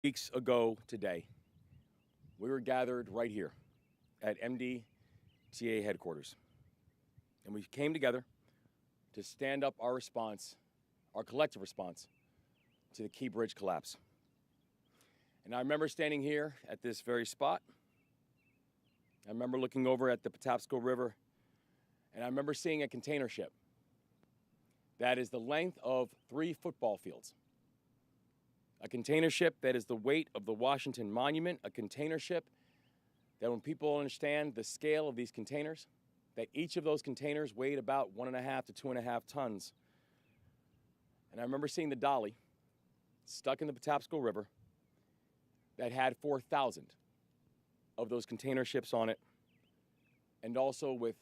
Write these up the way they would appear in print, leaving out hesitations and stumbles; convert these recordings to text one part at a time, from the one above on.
Weeks ago today, we were gathered right here at MDTA headquarters. And we came together to stand up our response, our collective response, to the Key Bridge collapse. And I remember standing here at this very spot. I remember looking over at the Patapsco River, and I remember seeing a container ship that is the length of 3 football fields. A container ship that is the weight of the Washington Monument, a container ship that when people understand the scale of these containers, that each of those containers weighed about 1.5 to 2.5 tons. And I remember seeing the dolly stuck in the Patapsco River that had 4,000 of those container ships on it, and also with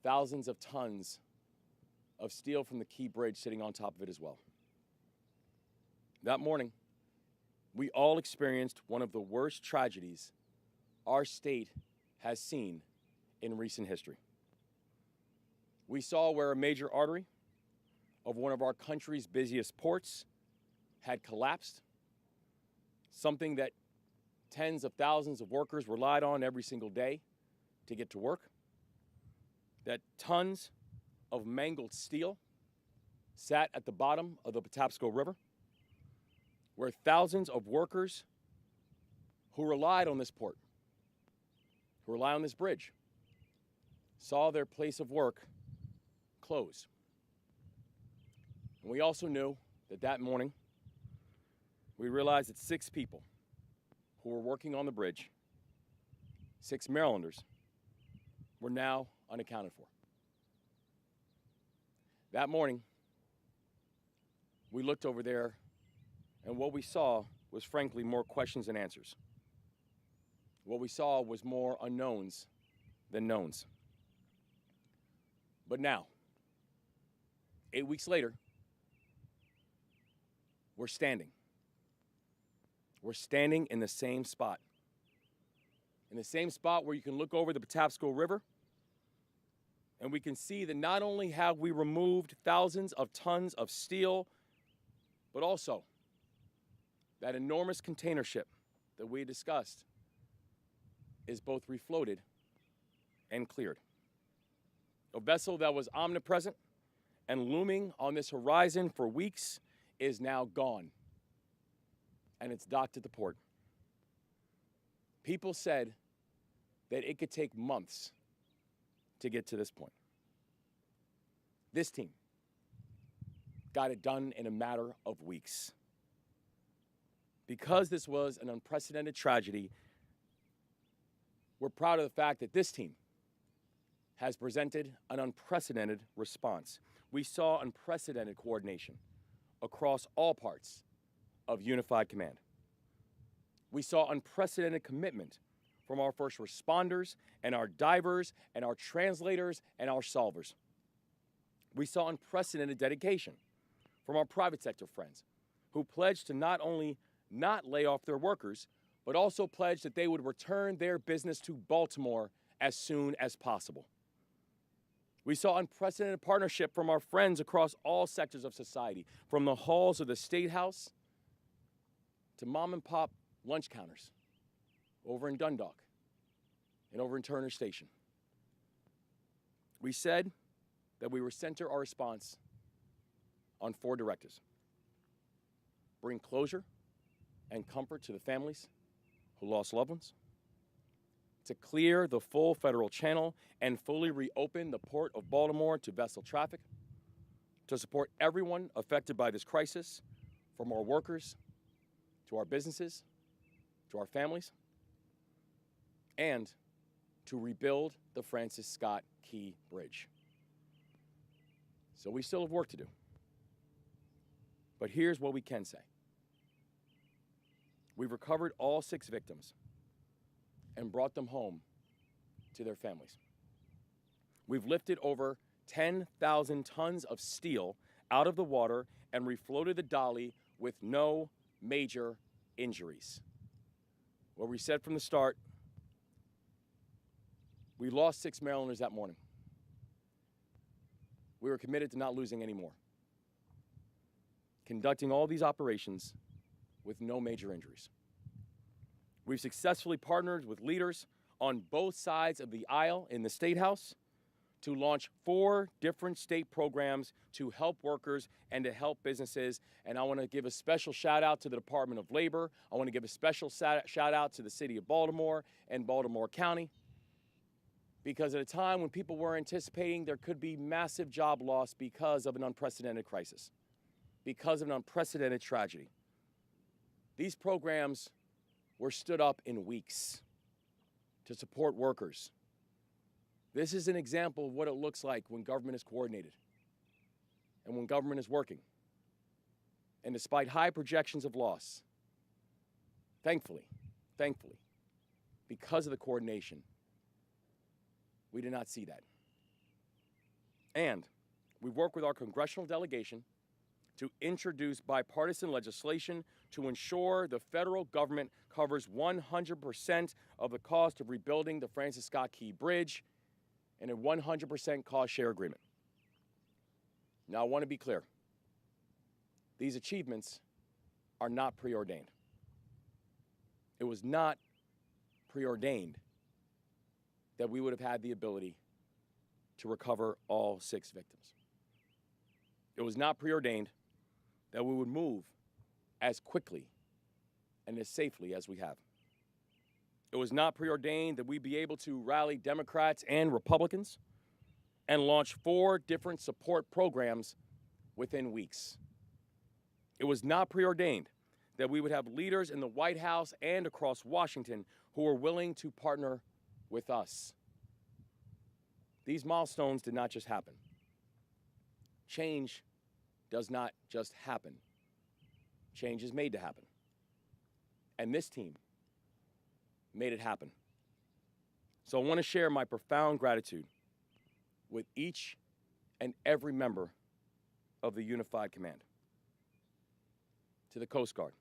thousands of tons of steel from the Key Bridge sitting on top of it as well. That morning, we all experienced one of the worst tragedies our state has seen in recent history. We saw where a major artery of one of our country's busiest ports had collapsed, something that tens of thousands of workers relied on every single day to get to work, that tons of mangled steel sat at the bottom of the Patapsco River, where thousands of workers who relied on this port, who rely on this bridge, saw their place of work close. And we also knew that that morning, we realized that 6 people who were working on the bridge, 6 Marylanders, were now unaccounted for. That morning, we looked over there, and what we saw was frankly more questions than answers. What we saw was more unknowns than knowns. But now, 8 weeks later, we're standing. We're standing in the same spot. In the same spot where you can look over the Patapsco River, and we can see that not only have we removed thousands of tons of steel, but also that enormous container ship that we discussed is both refloated and cleared. A vessel that was omnipresent and looming on this horizon for weeks is now gone, and it's docked at the port. People said that it could take months to get to this point. This team got it done in a matter of weeks. Because this was an unprecedented tragedy, we're proud of the fact that this team has presented an unprecedented response. We saw unprecedented coordination across all parts of Unified Command. We saw unprecedented commitment from our first responders and our divers and our translators and our solvers. We saw unprecedented dedication from our private sector friends who pledged to not only not lay off their workers, but also pledged that they would return their business to Baltimore as soon as possible. We saw unprecedented partnership from our friends across all sectors of society, from the halls of the State House to mom and pop lunch counters over in Dundalk and over in Turner Station. We said that we would center our response on 4 directives: bring closure and comfort to the families who lost loved ones, to clear the full federal channel and fully reopen the Port of Baltimore to vessel traffic, to support everyone affected by this crisis, from our workers to our businesses to our families, and to rebuild the Francis Scott Key Bridge. So we still have work to do. But here's what we can say. We've recovered all 6 victims and brought them home to their families. We've lifted over 10,000 tons of steel out of the water and refloated the dolly with no major injuries. What we said from the start, we lost 6 Marylanders that morning. We were committed to not losing any more. Conducting all these operations with no major injuries. We've successfully partnered with leaders on both sides of the aisle in the State House to launch 4 different state programs to help workers and to help businesses. And I want to give a special shout out to the Department of Labor. I want to give a special shout out to the city of Baltimore and Baltimore County, because at a time when people were anticipating there could be massive job loss because of an unprecedented crisis, because of an unprecedented tragedy, these programs were stood up in weeks to support workers. This is an example of what it looks like when government is coordinated and when government is working. And despite high projections of loss, thankfully, because of the coordination, we did not see that. And we work with our congressional delegation to introduce bipartisan legislation to ensure the federal government covers 100% of the cost of rebuilding the Francis Scott Key Bridge in a 100% cost share agreement. Now, I want to be clear. These achievements are not preordained. It was not preordained that we would have had the ability to recover all 6 victims. It was not preordained that we would move as quickly and as safely as we have. It was not preordained that we'd be able to rally Democrats and Republicans and launch 4 different support programs within weeks. It was not preordained that we would have leaders in the White House and across Washington who were willing to partner with us. These milestones did not just happen. Change does not just happen. Change is made to happen. And this team made it happen. So I want to share my profound gratitude with each and every member of the Unified Command. To the Coast Guard,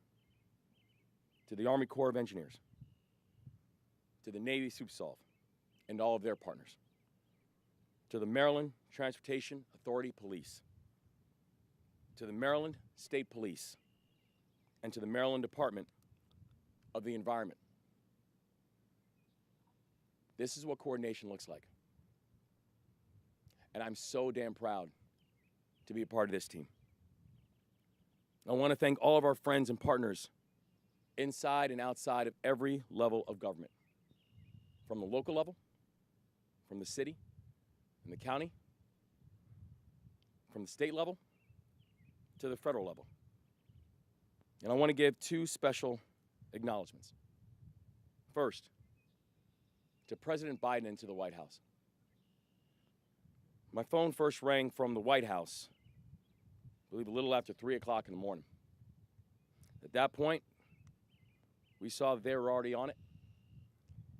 to the Army Corps of Engineers, to the Navy SUPSOLV and all of their partners, to the Maryland Transportation Authority Police, to the Maryland State Police, and to the Maryland Department of the Environment. This is what coordination looks like. And I'm so damn proud to be a part of this team. I want to thank all of our friends and partners inside and outside of every level of government, from the local level, from the city and the county, from the state level to the federal level. And I want to give 2 special acknowledgments. First, to President Biden and to the White House. My phone first rang from the White House, I believe a little after 3 o'clock in the morning. At that point, we saw that they were already on it.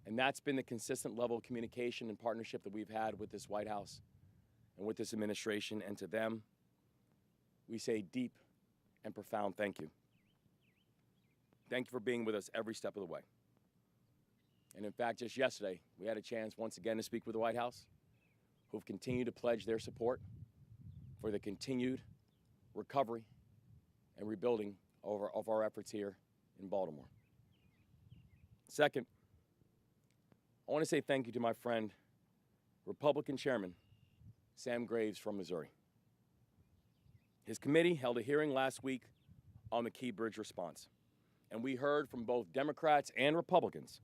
And that's been the consistent level of communication and partnership that we've had with this White House and with this administration. And to them, we say deep and profound thank you. Thank you for being with us every step of the way. And in fact, just yesterday, we had a chance once again to speak with the White House, who have continued to pledge their support for the continued recovery and rebuilding of our efforts here in Baltimore. Second, I want to say thank you to my friend, Republican Chairman Sam Graves from Missouri. His committee held a hearing last week on the Key Bridge response, and we heard from both Democrats and Republicans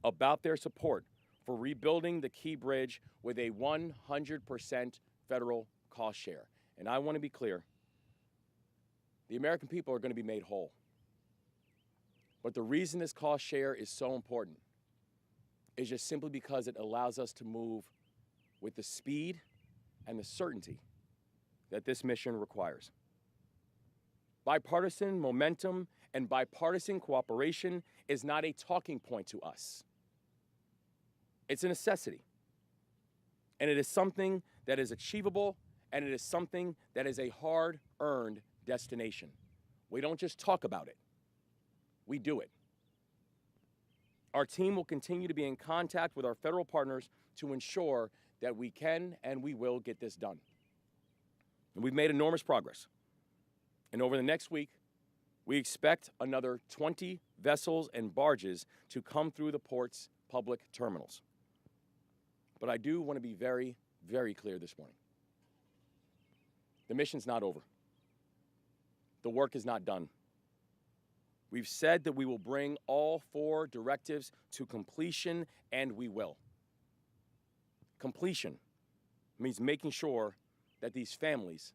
about their support for rebuilding the Key Bridge with a 100% federal cost share. And I want to be clear, the American people are going to be made whole. But the reason this cost share is so important is just simply because it allows us to move with the speed and the certainty that this mission requires. Bipartisan momentum and bipartisan cooperation is not a talking point to us. It's a necessity. And it is something that is achievable, and it is something that is a hard-earned destination. We don't just talk about it. We do it. Our team will continue to be in contact with our federal partners to ensure that we can and we will get this done. And we've made enormous progress. And over the next week, We expect another 20 vessels and barges to come through the port's public terminals. But I do want to be very, very clear this morning. The mission's not over. The work is not done. We've said that we will bring all 4 directives to completion, and we will. Completion means making sure that these families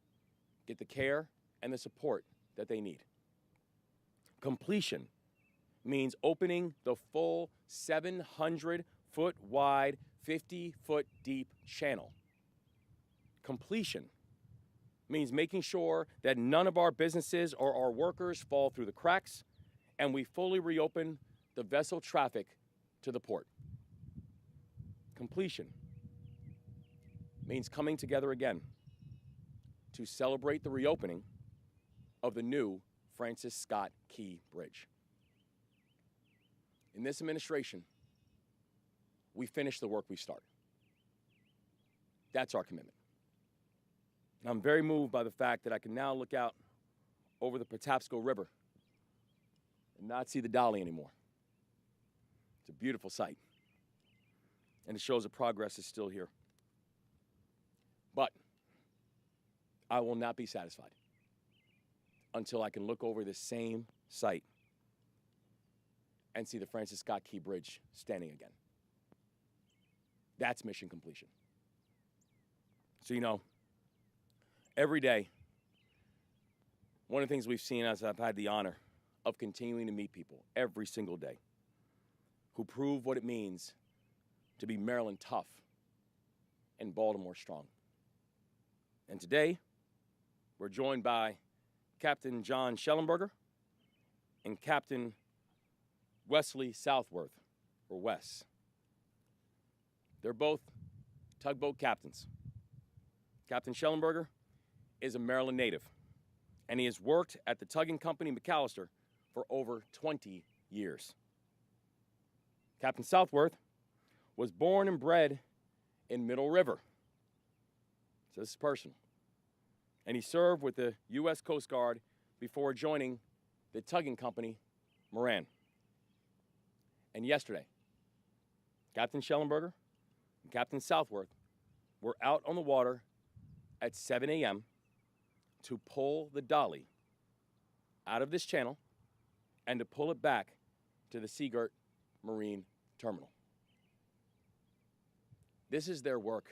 get the care and the support that they need. Completion means opening the full 700-foot wide, 50-foot deep channel. Completion means making sure that none of our businesses or our workers fall through the cracks, and we fully reopen the vessel traffic to the port. Completion means coming together again to celebrate the reopening of the new Francis Scott Key Bridge. In this administration, we finish the work we start. That's our commitment. And I'm very moved by the fact that I can now look out over the Patapsco River and not see the Dolly anymore. It's a beautiful sight. And it shows that progress is still here. But I will not be satisfied until I can look over this same site and see the Francis Scott Key Bridge standing again. That's mission completion. So, every day, one of the things we've seen as I've had the honor of continuing to meet people every single day who prove what it means to be Maryland tough and Baltimore strong. And today, we're joined by Captain John Schellenberger and Captain Wesley Southworth, or Wes. They're both tugboat captains. Captain Schellenberger is a Maryland native, and he has worked at the tugging company McAllister for over 20 years. Captain Southworth was born and bred in Middle River. So this is personal. And he served with the U.S. Coast Guard before joining the tugging company Moran. And yesterday, Captain Schellenberger and Captain Southworth were out on the water at 7 a.m. to pull the Dolly out of this channel and to pull it back to the Seagirt Marine Terminal. This is their work,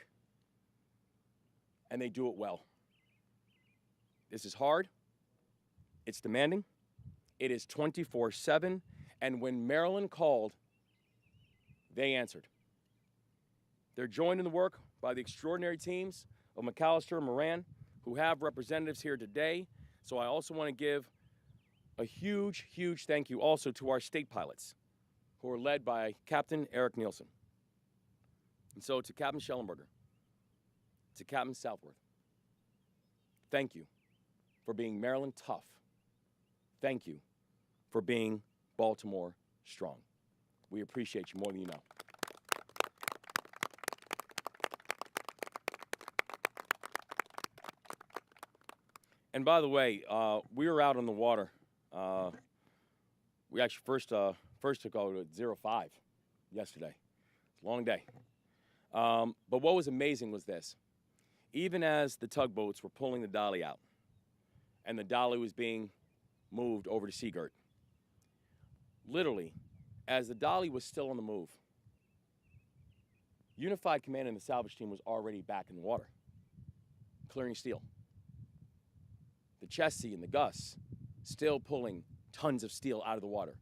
and they do it well. This is hard, it's demanding, it is 24/7, and when Maryland called, they answered. They're joined in the work by the extraordinary teams of McAllister and Moran, who have representatives here today. So I also want to give a huge, huge thank you also to our state pilots, who are led by Captain Eric Nielsen. And so to Captain Schellenberger, to Captain Southworth, thank you for being Maryland tough. Thank you for being Baltimore strong. We appreciate you more than you know. And by the way, we were out on the water. We actually first took over at 05 yesterday. It's a long day. But what was amazing was this. Even as the tugboats were pulling the Dolly out and the Dolly was being moved over to Seagirt, literally, as the Dolly was still on the move, Unified Command and the salvage team was already back in the water, clearing steel. The Chessie and the Gus still pulling tons of steel out of the water.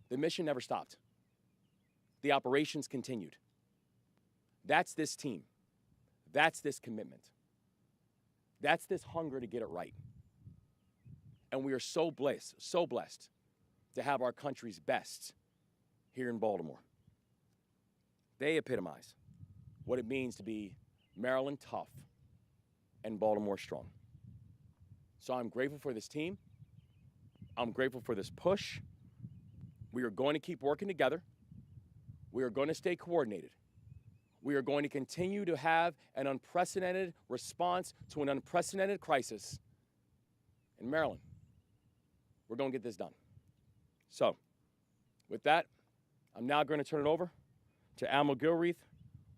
The mission never stopped. The operations continued. That's this team. That's this commitment. That's this hunger to get it right. And we are so blessed to have our country's best here in Baltimore. They epitomize what it means to be Maryland tough and Baltimore strong. So I'm grateful for this team. I'm grateful for this push. We are going to keep working together. We are going to stay coordinated. We are going to continue to have an unprecedented response to an unprecedented crisis in Maryland. we're going to get this done. So, with that, I'm now going to turn it over to Al McGilreath,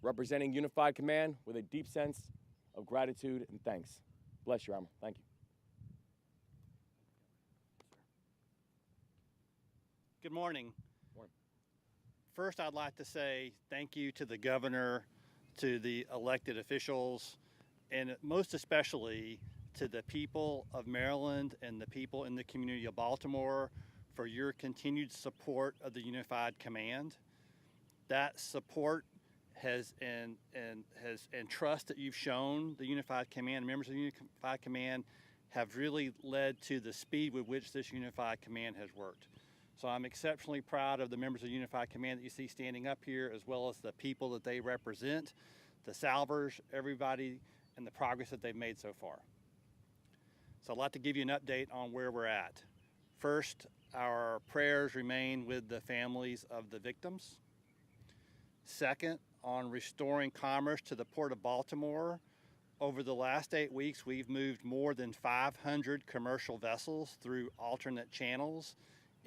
representing Unified Command with a deep sense of gratitude and thanks. Bless you, Admiral. Thank you. Good morning. Morning. First, I'd like to say thank you to the governor, to the elected officials, and most especially to the people of Maryland and the people in the community of Baltimore for your continued support of the Unified Command. That support and trust that you've shown the Unified Command, members of the Unified Command, have really led to the speed with which this Unified Command has worked. So I'm exceptionally proud of the members of the Unified Command that you see standing up here, as well as the people that they represent, the salvers, everybody, and the progress that they've made so far. So I'd like to give you an update on where we're at. First, our prayers remain with the families of the victims. Second, on restoring commerce to the Port of Baltimore, over the last 8 weeks, we've moved more than 500 commercial vessels through alternate channels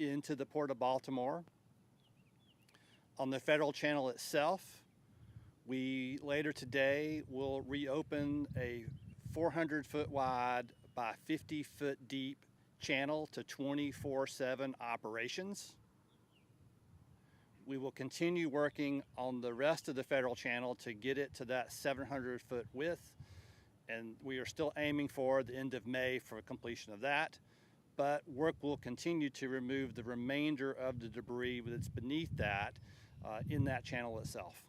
into the Port of Baltimore. On the federal channel itself, we later today will reopen a 400-foot wide by 50-foot deep channel to 24/7 operations. We will continue working on the rest of the federal channel to get it to that 700-foot width, and we are still aiming for the end of May for completion of that. But work will continue to remove the remainder of the debris that's beneath that in that channel itself.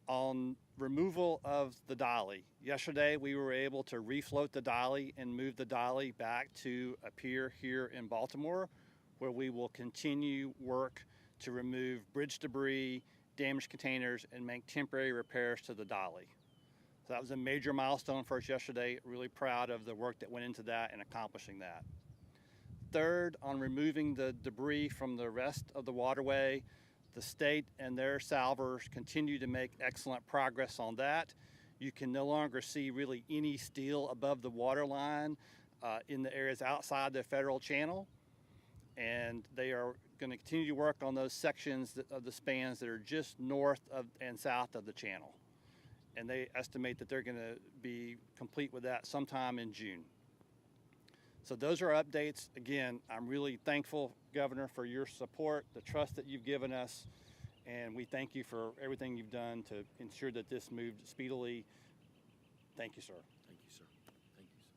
On removal of the dolly, yesterday we were able to refloat the dolly and move the dolly back to a pier here in Baltimore, where we will continue work to remove bridge debris, damaged containers, and make temporary repairs to the dolly. So that was a major milestone for us yesterday. Really proud of the work that went into that and accomplishing that. Third, on removing the debris from the rest of the waterway, the state and their salvers continue to make excellent progress on that. You can no longer see really any steel above the water line in the areas outside the federal channel. And they are going to continue to work on those sections of the spans that are just north of and south of the channel. And they estimate that they're going to be complete with that sometime in June. So those are updates. Again, I'm really thankful, Governor, for your support, the trust that you've given us, and we thank you for everything you've done to ensure that this moved speedily. Thank you, sir. Thank you, sir. Thank you so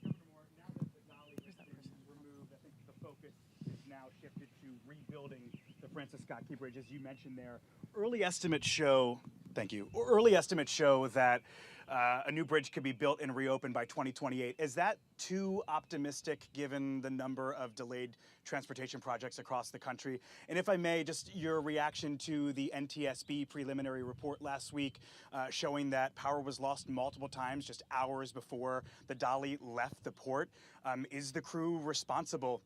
much. Governor Moore, now that the dolly has been removed, I think the focus is now shifted to rebuilding the Francis Scott Key Bridge, as you mentioned there. Early estimates show, thank you, early estimates show that a new bridge could be built and reopened by 2028. Is that too optimistic given the number of delayed transportation projects across the country? And if I may, just your reaction to the NTSB preliminary report last week showing that power was lost multiple times just hours before the dolly left the port. Is the crew responsible,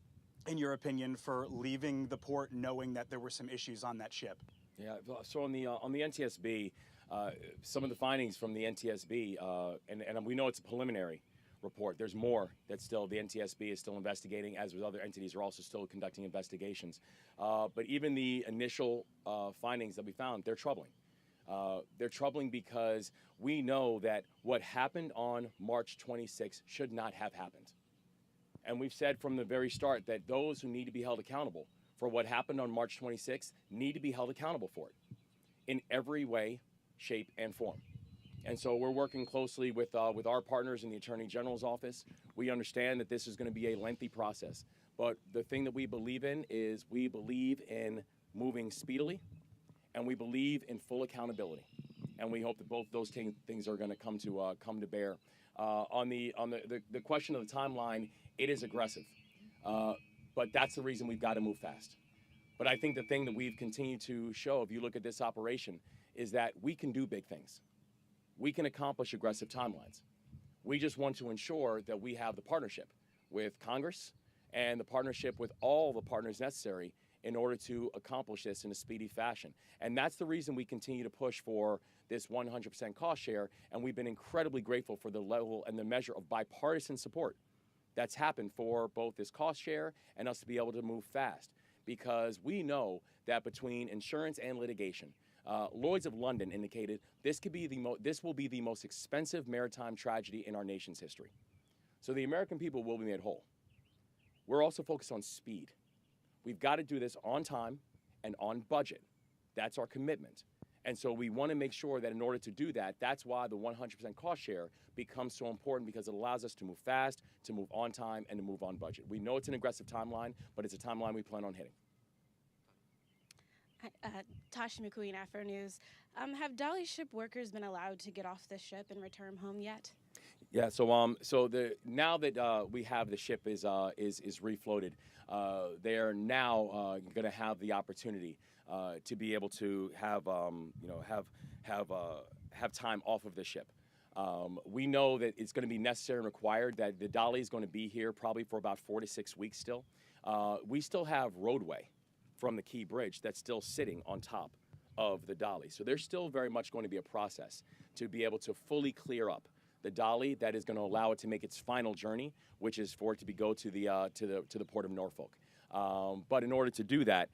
in your opinion, for leaving the port knowing that there were some issues on that ship? Yeah, so on the NTSB, some of the findings from the NTSB, and we know it's a preliminary report. There's more that still the NTSB is still investigating, as with other entities are also still conducting investigations. But even the initial findings that we found, they're troubling. They're troubling because we know that what happened on March 26th should not have happened. And we've said from the very start that those who need to be held accountable for what happened on March 26th need to be held accountable for it in every way, shape, and form. And so we're working closely with our partners in the Attorney General's office. We understand that this is going to be a lengthy process, but the thing that we believe in is we believe in moving speedily, and we believe in full accountability. And we hope that both those things are going to come to bear. On the question of the timeline, it is aggressive, but that's the reason we've got to move fast. But I think the thing that we've continued to show, if you look at this operation, is that we can do big things. We can accomplish aggressive timelines. We just want to ensure that we have the partnership with Congress and the partnership with all the partners necessary in order to accomplish this in a speedy fashion. And that's the reason we continue to push for this 100% cost share, and we've been incredibly grateful for the level and the measure of bipartisan support that's happened for both this cost share and us to be able to move fast. Because we know that between insurance and litigation, Lloyd's of London indicated this will be the most expensive maritime tragedy in our nation's history. So the American people will be made whole. We're also focused on speed. We've got to do this on time and on budget. That's our commitment. And so we want to make sure that in order to do that, that's why the 100% cost share becomes so important, because it allows us to move fast, to move on time, and to move on budget. We know it's an aggressive timeline, but it's a timeline we plan on hitting. Tashi McQueen, Afro News. Have Dolly ship workers been allowed to get off the ship and return home yet? Yeah. So now that we have the ship is refloated, they are now going to have the opportunity to be able to have time off of the ship. We know that it's going to be necessary and required that the Dolly is going to be here probably for about 4 to 6 weeks still. We still have roadway from the Key Bridge that's still sitting on top of the Dolly. So there's still very much going to be a process to be able to fully clear up the Dolly that is going to allow it to make its final journey, which is for it to go to the port of Norfolk. But in order to do that,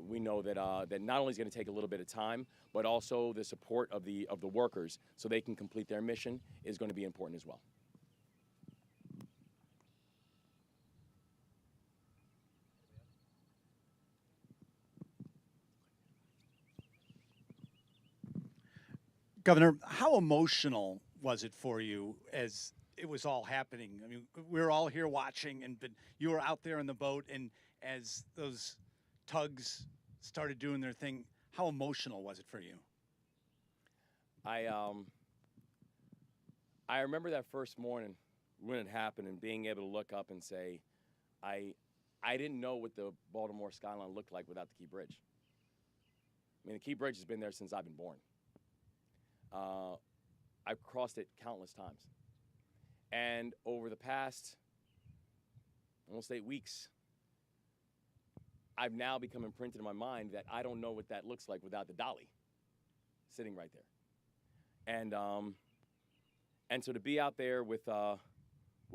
we know that that not only is going to take a little bit of time, but also the support of the workers so they can complete their mission is going to be important as well. Governor, how emotional was it for you as it was all happening? I mean, we were all here watching, but you were out there in the boat, and as those tugs started doing their thing, how emotional was it for you? I remember that first morning when it happened and being able to look up and say, I didn't know what the Baltimore skyline looked like without the Key Bridge. I mean, the Key Bridge has been there since I've been born. I've crossed it countless times. And over the past almost 8 weeks, I've now become imprinted in my mind that I don't know what that looks like without the Dolly sitting right there. And so to be out there with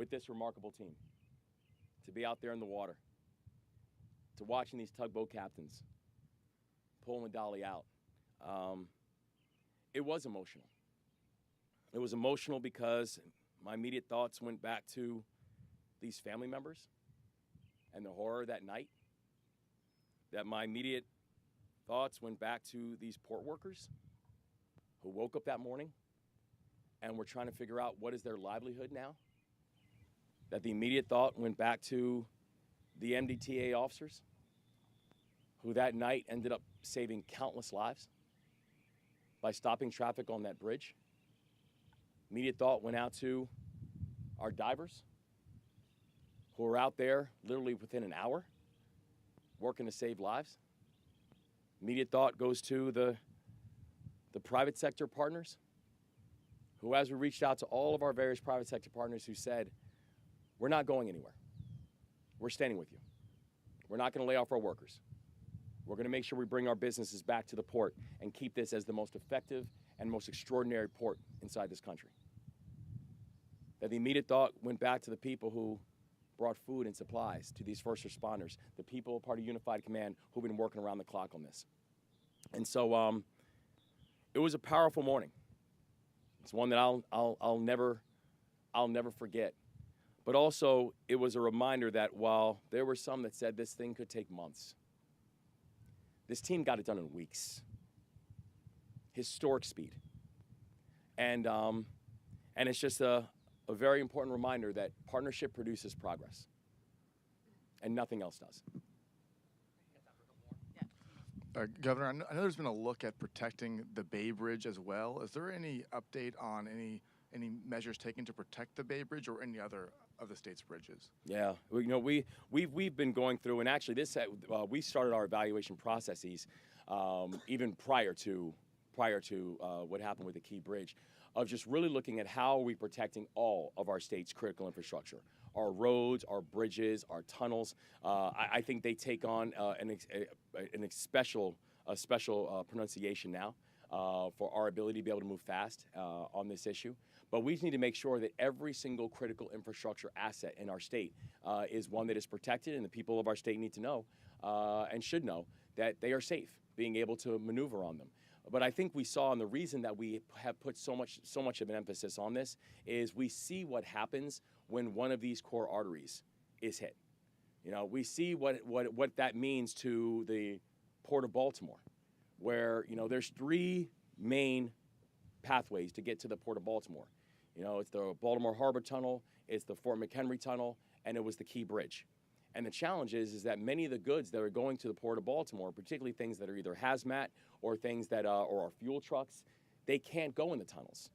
this remarkable team, to be out there in the water, to watching these tugboat captains pulling the Dolly out, it was emotional. It was emotional because my immediate thoughts went back to these family members and the horror that night. That my immediate thoughts went back to these port workers who woke up that morning and were trying to figure out what is their livelihood now. That the immediate thought went back to the MDTA officers who that night ended up saving countless lives by stopping traffic on that bridge. Immediate thought went out to our divers who were out there literally within an hour working to save lives. Immediate thought goes to the private sector partners who, as we reached out to all of our various private sector partners, who said, we're not going anywhere. We're standing with you. We're not going to lay off our workers. We're going to make sure we bring our businesses back to the port and keep this as the most effective and most extraordinary port inside this country. That the immediate thought went back to the people who brought food and supplies to these first responders, the people part of Unified Command who've been working around the clock on this. And so it was a powerful morning. It's one that I'll never forget. But also, it was a reminder that while there were some that said this thing could take months, this team got it done in weeks. Historic speed. And it's just a very important reminder that partnership produces progress. And nothing else does. Governor, I know there's been a look at protecting the Bay Bridge as well. Is there any update on any measures taken to protect the Bay Bridge or any other of the state's bridges? Yeah, we've been going through, and actually we started our evaluation processes even prior to what happened with the Key Bridge. of just really looking at how are we protecting all of our state's critical infrastructure, our roads, our bridges, our tunnels. I think they take on a special pronunciation now for our ability to be able to move fast on this issue. But we need to make sure that every single critical infrastructure asset in our state is one that is protected, and the people of our state need to know and should know that they are safe, being able to maneuver on them. But I think we saw, and the reason that we have put so much of an emphasis on this is we see what happens when one of these core arteries is hit. You know, we see what that means to the Port of Baltimore, where, you know, there's 3 main pathways to get to the Port of Baltimore. You know, it's the Baltimore Harbor Tunnel, it's the Fort McHenry Tunnel, and it was the Key Bridge. And the challenge is that many of the goods that are going to the Port of Baltimore, particularly things that are either hazmat or things that or are fuel trucks, they can't go in the tunnels.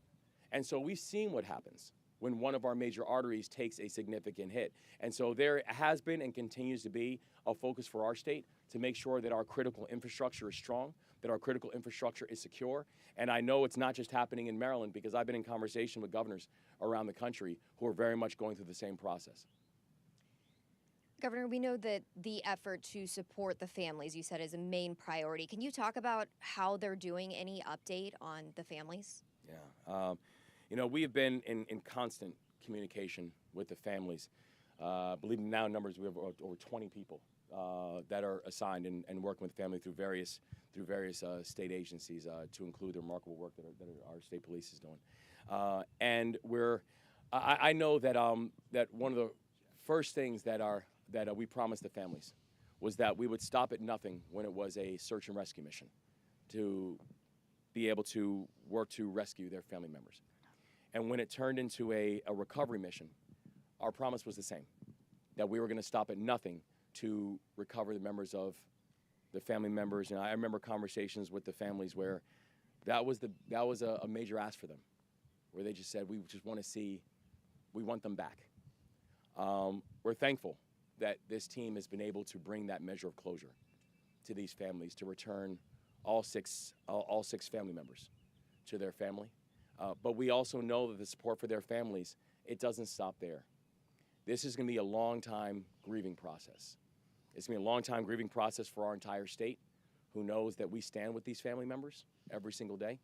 And so we've seen what happens when one of our major arteries takes a significant hit. And so there has been and continues to be a focus for our state to make sure that our critical infrastructure is strong, that our critical infrastructure is secure. And I know it's not just happening in Maryland, because I've been in conversation with governors around the country who are very much going through the same process. Governor, we know that the effort to support the families, you said, is a main priority. Can you talk about how they're doing? Any update on the families? Yeah. You know, we have been in constant communication with the families. I believe now numbers, we have over 20 people that are assigned and working with the family through various state agencies, to include the remarkable work that our state police is doing. And I know that that one of the first things that we promised the families was that we would stop at nothing when it was a search and rescue mission to be able to work to rescue their family members. And when it turned into a recovery mission, our promise was the same, that we were going to stop at nothing to recover the members of the family members. And I remember conversations with the families where that was a major ask for them, where they just said, we just want to see, we want them back. We're thankful that this team has been able to bring that measure of closure to these families, to return all six family members to their family. But we also know that the support for their families, it doesn't stop there. This is going to be a long time grieving process. It's going to be a long time grieving process for our entire state, who knows that we stand with these family members every single day.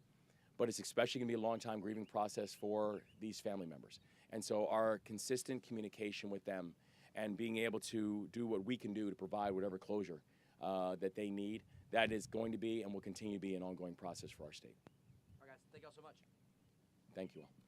But it's especially going to be a long time grieving process for these family members. And so our consistent communication with them and being able to do what we can do to provide whatever closure that they need, that is going to be and will continue to be an ongoing process for our state. All right, guys, thank you all so much. Thank you all.